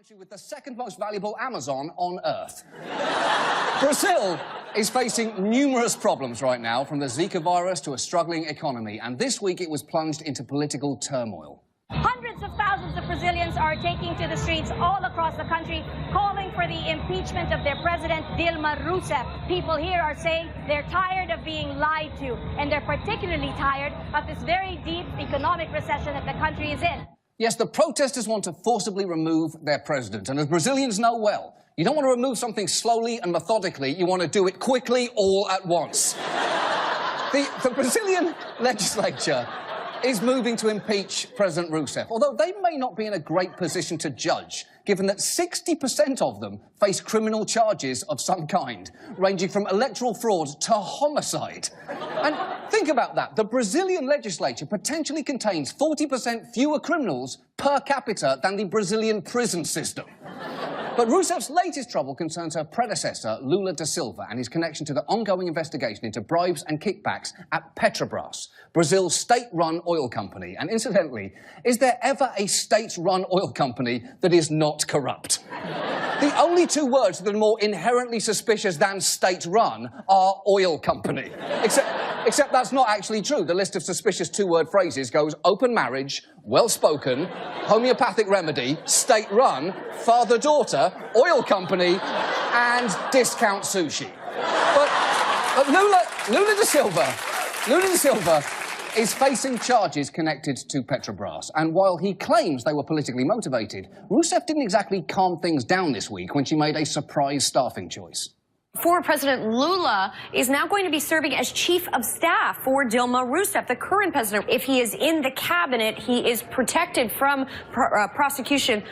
country with the second most valuable Amazon on Earth. Brazil is facing numerous problems right now, from the Zika virus to a struggling economy, and this week it was plunged into political turmoil. Hundreds of thousands of Brazilians are taking to the streets all across the country, calling for the impeachment of their president, Dilma Rousseff. People here are saying they're tired of being lied to, and they're particularly tired of this very deep economic recession that the country is in. Yes, the protesters want to forcibly remove their president, and as Brazilians know well, you don't want to remove something slowly and methodically, you want to do it quickly all at once. The Brazilian legislature is moving to impeach President Rousseff, although they may not be in a great position to judge, given that 60% of them face criminal charges of some kind, ranging from electoral fraud to homicide. And think about that. The Brazilian legislature potentially contains 40% fewer criminals per capita than the Brazilian prison system. But Rousseff's latest trouble concerns her predecessor, Lula da Silva, and his connection to the ongoing investigation into bribes and kickbacks at Petrobras, Brazil's state-run oil company. And incidentally, is there ever a state-run oil company that is not corrupt? The only two words that are more inherently suspicious than state-run are oil company. Except that's not actually true. The list of suspicious two-word phrases goes open marriage, well-spoken, homeopathic remedy, state-run, father-daughter, oil company, and discount sushi. But Lula da Silva is facing charges connected to Petrobras, and while he claims they were politically motivated, Rousseff didn't exactly calm things down this week when she made a surprise staffing choice. Former President Lula is now going to be serving as chief of staff for Dilma Rousseff, the current president. If he is in the cabinet, he is protected from prosecution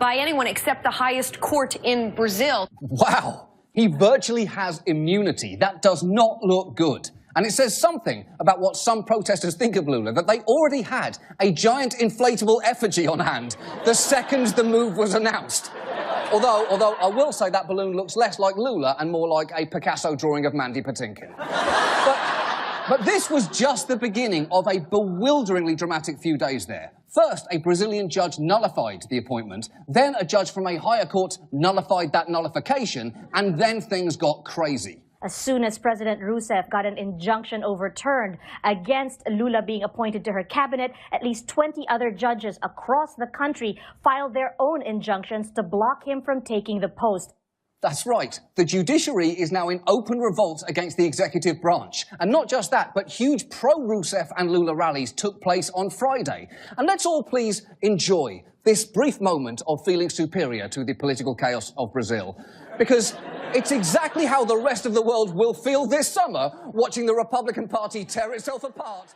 by anyone except the highest court in Brazil. Wow, he virtually has immunity. That does not look good. And it says something about what some protesters think of Lula, that they already had a giant inflatable effigy on hand the second the move was announced. Although I will say that balloon looks less like Lula and more like a Picasso drawing of Mandy Patinkin. But this was just the beginning of a bewilderingly dramatic few days there. First, a Brazilian judge nullified the appointment, then a judge from a higher court nullified that nullification, and then things got crazy. As soon as President Rousseff got an injunction overturned against Lula being appointed to her cabinet, at least 20 other judges across the country filed their own injunctions to block him from taking the post. That's right. The judiciary is now in open revolt against the executive branch. And not just that, but huge pro-Rousseff and Lula rallies took place on Friday. And let's all please enjoy this brief moment of feeling superior to the political chaos of Brazil. Because it's exactly how the rest of the world will feel this summer, watching the Republican Party tear itself apart